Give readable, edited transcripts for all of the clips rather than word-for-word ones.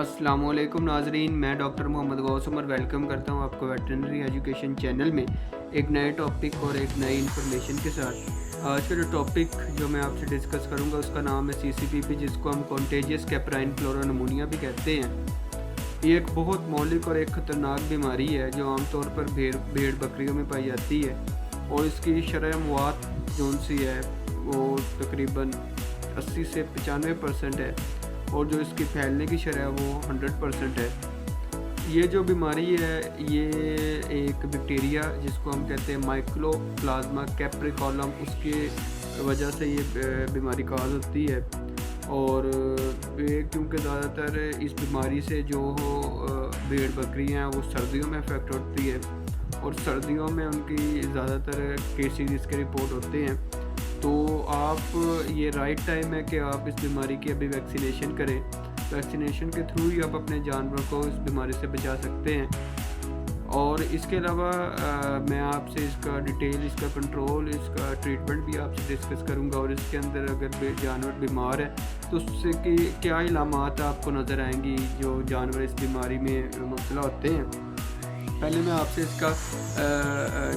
अस्सलाम वालेकुम नाजरीन, मैं डॉक्टर मोहम्मद गौस उमर वेलकम करता हूं आपको वेटरनरी एजुकेशन चैनल में एक नए टॉपिक और एक नई इन्फॉर्मेशन के साथ। आज का जो टॉपिक जो मैं आपसे डिस्कस करूंगा उसका नाम है CCPP, जिसको हम कॉन्टेजियस कैप्राइन क्लोरोनमोनिया भी कहते हैं। ये एक बहुत मौलिक और एक ख़तरनाक बीमारी है जो आमतौर पर भेड़ बकरियों में पाई जाती है और इसकी शरह मौत जो सी है वो तकरीबन 80 से 95% है और जो इसकी फैलने की शरह वो 100% है। ये जो बीमारी है ये एक बैक्टीरिया जिसको हम कहते हैं माइकोप्लाज्मा कैप्रिकोलम, उसके वजह से ये बीमारी काज होती है। और क्योंकि ज़्यादातर इस बीमारी से जो भेड़ बकरियाँ हैं वो सर्दियों में अफेक्ट होती है और सर्दियों में उनकी ज़्यादातर केसेस इसके रिपोर्ट होते हैं। तो आप ये राइट टाइम है कि आप इस बीमारी की अभी वैक्सीनेशन करें। वैक्सीनेशन के थ्रू ही आप अपने जानवरों को इस बीमारी से बचा सकते हैं। और इसके अलावा मैं आपसे इसका डिटेल, इसका कंट्रोल, इसका ट्रीटमेंट भी आपसे डिस्कस करूंगा। और इसके अंदर अगर जानवर बीमार है तो उससे कि क्या इलामात आपको नज़र आएंगी जो जानवर इस बीमारी में मुब्तला होते हैं। पहले मैं आपसे इसका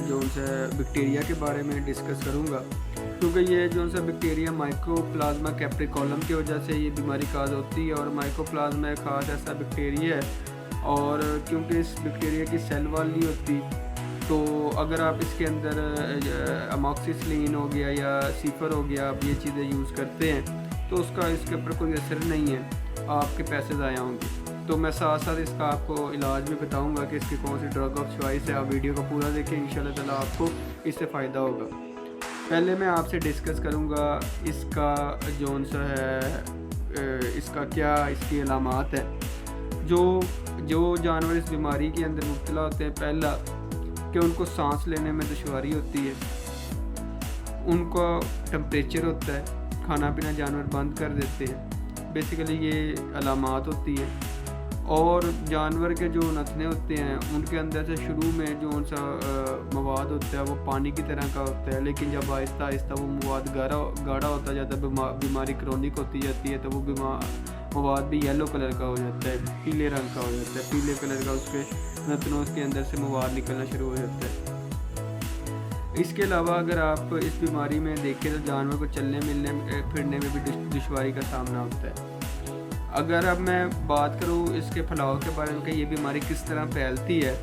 जो सा बैक्टीरिया के बारे में डिस्कस करूंगा, क्योंकि ये जो सा बैक्टीरिया माइकोप्लाज्मा कैप्रिकोलम की वजह से ये बीमारी काज होती है। और माइकोप्लाज्मा एक खास ऐसा बैक्टीरिया है और क्योंकि इस बैक्टीरिया की सेल वॉल नहीं होती, तो अगर आप इसके अंदर अमॉक्सिसिलिन हो गया या सीफर हो गया, आप ये चीज़ें यूज़ करते हैं तो उसका इसके ऊपर कोई असर नहीं है, आपके पैसे ज़ाया होंगे। तो मैं साथ साथ इसका आपको इलाज भी बताऊंगा कि इसकी कौन सी ड्रग ऑफ चॉइस है। आप वीडियो को पूरा देखें, इंशाल्लाह ताला आपको इससे फ़ायदा होगा। पहले मैं आपसे डिस्कस करूंगा इसका जौन सा है इसका क्या इसकी अलामात है। जो जानवर इस बीमारी के अंदर मुब्तला होते हैं, पहला कि उनको सांस लेने में दुश्वारी होती है, उनका टेम्परेचर होता है, खाना पीना जानवर बंद कर देते हैं, बेसिकली ये अलामात होती है। और जानवर के जो नथने होते हैं उनके अंदर से शुरू में जो सा मवाद होता है वो पानी की तरह का होता है, लेकिन जब आहिस्ता आहिस्ता वो मवाद गाढ़ा होता जाता है, बीमारी क्रोनिक होती जाती है, तो वो मवाद भी येलो कलर का हो जाता है, पीले रंग का हो जाता है, पीले कलर का उसके नथनों के अंदर से मवाद निकलना शुरू हो जाता है। इसके अलावा अगर आप इस बीमारी में देखें तो जानवर को चलने मिलने फिरने में भी दुश्वारी का सामना होता है। अगर अब मैं बात करूँ इसके फैलाव के बारे में कि ये बीमारी किस तरह फैलती है,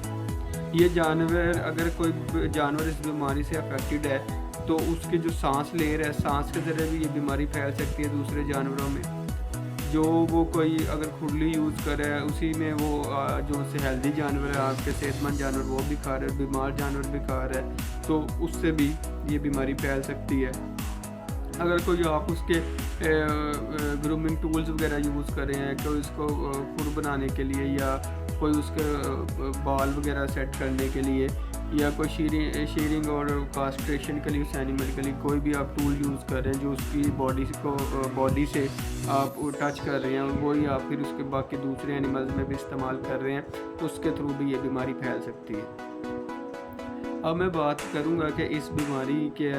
ये जानवर अगर कोई जानवर इस बीमारी से अफेक्टेड है तो उसकी जो सांस लेर है, सांस के ज़रिए भी ये बीमारी फैल सकती है दूसरे जानवरों में। जो वो कोई अगर खुरली यूज़ कर रहा है उसी में वो जो से हेल्दी जानवर है, आपके सेहतमंद जानवर, वो भी खा रहे हैं, बीमार जानवर भी खा रहे हैं, तो उससे भी ये बीमारी फैल सकती है। अगर कोई आप उसके ग्रूमिंग टूल्स वगैरह यूज़ कर रहे हैं, कोई उसको खुर बनाने के लिए या कोई उसके बाल वगैरह सेट करने के लिए या कोई शीरिंग और कास्ट्रेशन के लिए उस एनिमल के लिए कोई भी आप टूल यूज़ कर रहे हैं जो उसकी बॉडी से आप टच कर रहे हैं, वही आप फिर उसके बाकी दूसरे एनिमल्स में भी इस्तेमाल कर रहे हैं, तो उसके थ्रू भी ये बीमारी फैल सकती है। अब मैं बात करूंगा कि इस बीमारी के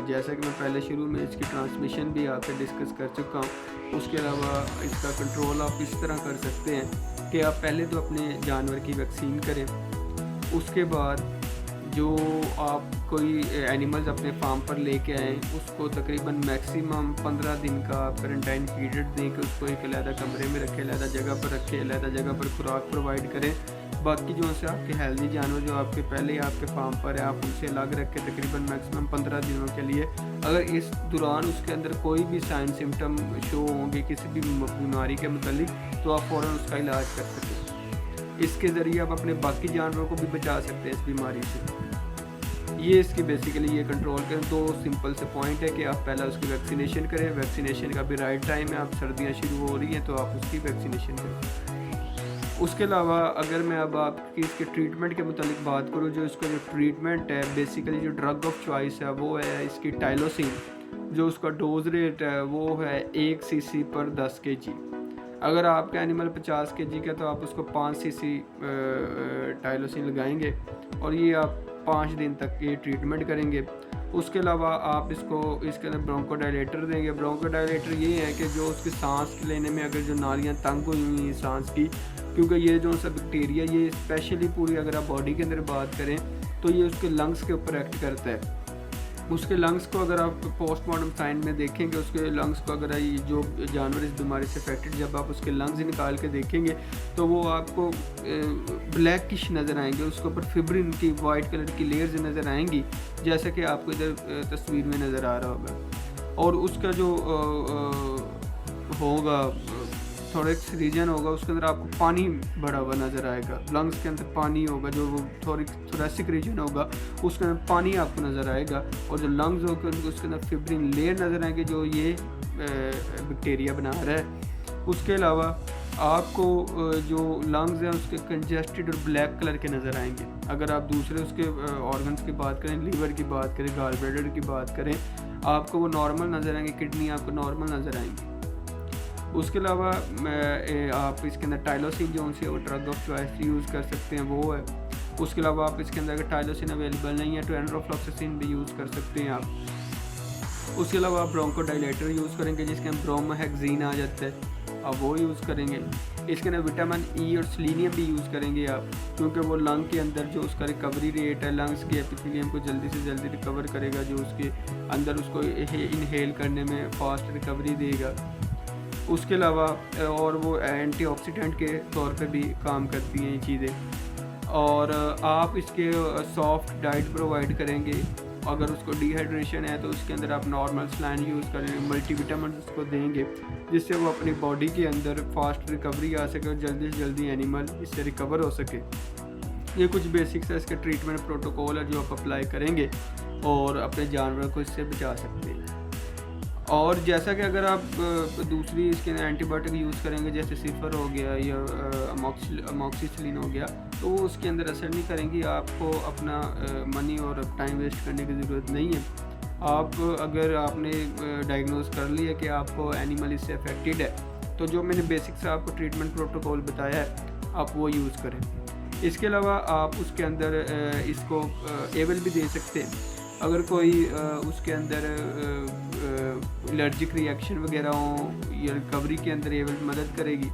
जैसा कि मैं पहले शुरू में इसकी ट्रांसमिशन भी आपसे डिस्कस कर चुका हूँ, उसके अलावा इसका कंट्रोल आप इस तरह कर सकते हैं कि आप पहले तो अपने जानवर की वैक्सीन करें। उसके बाद जो आप कोई एनिमल्स अपने फार्म पर लेके आएँ उसको तकरीबन मैक्सिमम 15 दिन का आप क्वारंटाइन पीरियड दें कि उसको एक अलहदा कमरे में रखें, अलहदा जगह पर रखें, अलहदा जगह पर खुराक प्रोवाइड करें। बाकी जो से आपके हेल्दी जानवर जो आपके पहले ही आपके फार्म पर है आप उनसे अलग रख के तकरीबन मैक्सिमम 15 दिनों के लिए, अगर इस दौरान उसके अंदर कोई भी साइन सिम्टम शो होंगे किसी भी बीमारी के मुतालिक तो आप फ़ौरन उसका इलाज कर सकें। इसके ज़रिए आप अपने बाकी जानवरों को भी बचा सकते हैं इस बीमारी से। ये इसकी बेसिकली ये कंट्रोल करें। दो सिंपल से पॉइंट है कि आप पहला उसकी वैक्सीनेशन करें, वैक्सीनेशन का भी राइट टाइम है, आप सर्दियाँ शुरू हो रही हैं तो आप उसकी वैक्सीनेशन करें। उसके अलावा अगर मैं अब आपकी इसके ट्रीटमेंट के मुतालिक बात करूँ, जो इसका जो ट्रीटमेंट है बेसिकली जो ड्रग ऑफ चॉइस है वो है इसकी टाइलोसिन। जो उसका डोज रेट है वो है 1 cc पर 10 kg। अगर आपका एनिमल 50 kg का तो आप उसको 5 cc टाइलोसिन लगाएंगे और ये आप 5 दिन तक ये ट्रीटमेंट करेंगे। उसके अलावा आप इसके अंदर ब्रोंकोडायलेटर देंगे। ब्रोंकोडायलेटर ये है कि जो उसकी सांस लेने में अगर जो नालियाँ तंग हुई हुई हैं सांस की, क्योंकि ये जो सा बैक्टीरिया ये स्पेशली पूरी अगर आप बॉडी के अंदर बात करें तो ये उसके लंग्स के ऊपर एक्ट करता है। उसके लंग्स को अगर आप पोस्टमार्टम साइन में देखेंगे, उसके लंग्स को अगर ये जो जानवर इस बीमारी से अफेक्टेड, जब आप उसके लंग्स निकाल के देखेंगे तो वो आपको ब्लैकिश नज़र आएंगे, उसके ऊपर फिब्रिन की वाइट कलर की लेयर्स नज़र आएंगी, जैसा कि आपको इधर तस्वीर में नज़र आ रहा होगा। और उसका जो होगा थोरेक्स रीजन होगा, उसके अंदर आपको पानी भरा हुआ नज़र आएगा। लंग्स के अंदर पानी होगा, जो वो थोरेसिक रीजन होगा उसके अंदर पानी आपको नज़र आएगा। और जो लंग्स होगा उसके अंदर फिब्रिन लेयर नज़र आएंगे, जो ये बैक्टीरिया बना रहा है। उसके अलावा आपको जो लंग्स हैं उसके कंजेस्टेड और ब्लैक कलर के नज़र आएंगे। अगर आप दूसरे उसके ऑर्गन्स की बात करें, लीवर की बात करें, गॉल ब्लैडर की बात करें, आपको वो नॉर्मल नज़र आएंगे, किडनी आपको नॉर्मल नज़र आएंगी। उसके अलावा आप इसके अंदर टाइलोसिन जो उनसे वो ड्रग ऑफ चॉइस यूज़ कर सकते हैं, वो है। उसके अलावा आप इसके अंदर अगर टाइलोसिन अवेलेबल नहीं है तो एंड्रोफ्लॉक्सासिन भी यूज़ कर सकते हैं आप। उसके अलावा आप ब्रोंकोडायलेटर यूज़ करेंगे जिसके अंदर ब्रोमोहेक्सिन आ जाता है, आप वो यूज़ करेंगे। इसके अंदर विटामिन ई और सेलेनियम भी यूज़ करेंगे आप, क्योंकि वो लंग के अंदर जो उसका रिकवरी रेट है, लंग्स के एपिथेलियम को जल्दी से जल्दी रिकवर करेगा, जो उसके अंदर उसको इनहेल करने में फास्ट रिकवरी देगा। उसके अलावा और वो एंटीऑक्सीडेंट के तौर पे भी काम करती हैं ये चीज़ें। और आप इसके सॉफ्ट डाइट प्रोवाइड करेंगे। अगर उसको डिहाइड्रेशन है तो उसके अंदर आप नॉर्मल सलाइन यूज़ करेंगे, मल्टीविटामिन उसको देंगे, जिससे वो अपनी बॉडी के अंदर फास्ट रिकवरी आ सके और जल्दी से जल्दी एनिमल इससे रिकवर हो सके। ये कुछ बेसिक्स है इसके ट्रीटमेंट प्रोटोकॉल है जो आप अप्लाई करेंगे और अपने जानवर को इससे बचा सकते हैं। और जैसा कि अगर आप दूसरी इसके एंटीबायोटिक यूज़ करेंगे, जैसे सिफर हो गया या अमोक्सिसिलिन हो गया, तो वो उसके अंदर असर नहीं करेंगी। आपको अपना मनी और टाइम वेस्ट करने की ज़रूरत नहीं है। आप अगर आपने डायग्नोज कर लिया कि आपको एनिमल इससे अफेक्टेड है, तो जो मैंने बेसिक से आपको ट्रीटमेंट प्रोटोकॉल बताया है आप वो यूज़ करें। इसके अलावा आप उसके अंदर इसको एवल भी दे सकते हैं। अगर कोई उसके अंदर एलर्जिक रिएक्शन वगैरह हो या रिकवरी के अंदर ये मदद करेगी।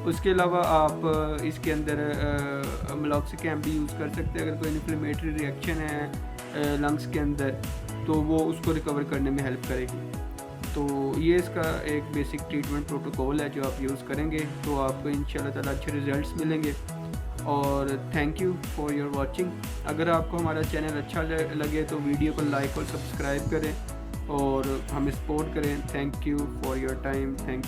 उसके अलावा आप इसके अंदर मेलॉक्सिकैम भी यूज़ कर सकते हैं। अगर कोई इन्फ्लेमेटरी रिएक्शन है लंग्स के अंदर तो वो उसको रिकवर करने में हेल्प करेगी। तो ये इसका एक बेसिक ट्रीटमेंट प्रोटोकॉल है जो आप यूज़ करेंगे तो आपको इंशाल्लाह ताला अच्छे रिजल्ट्स मिलेंगे। और thank you for your watching. अगर आपको हमारा चैनल अच्छा लगे तो वीडियो को लाइक और सब्सक्राइब करें और हमें सपोर्ट करें। Thank you for your time. Thank you.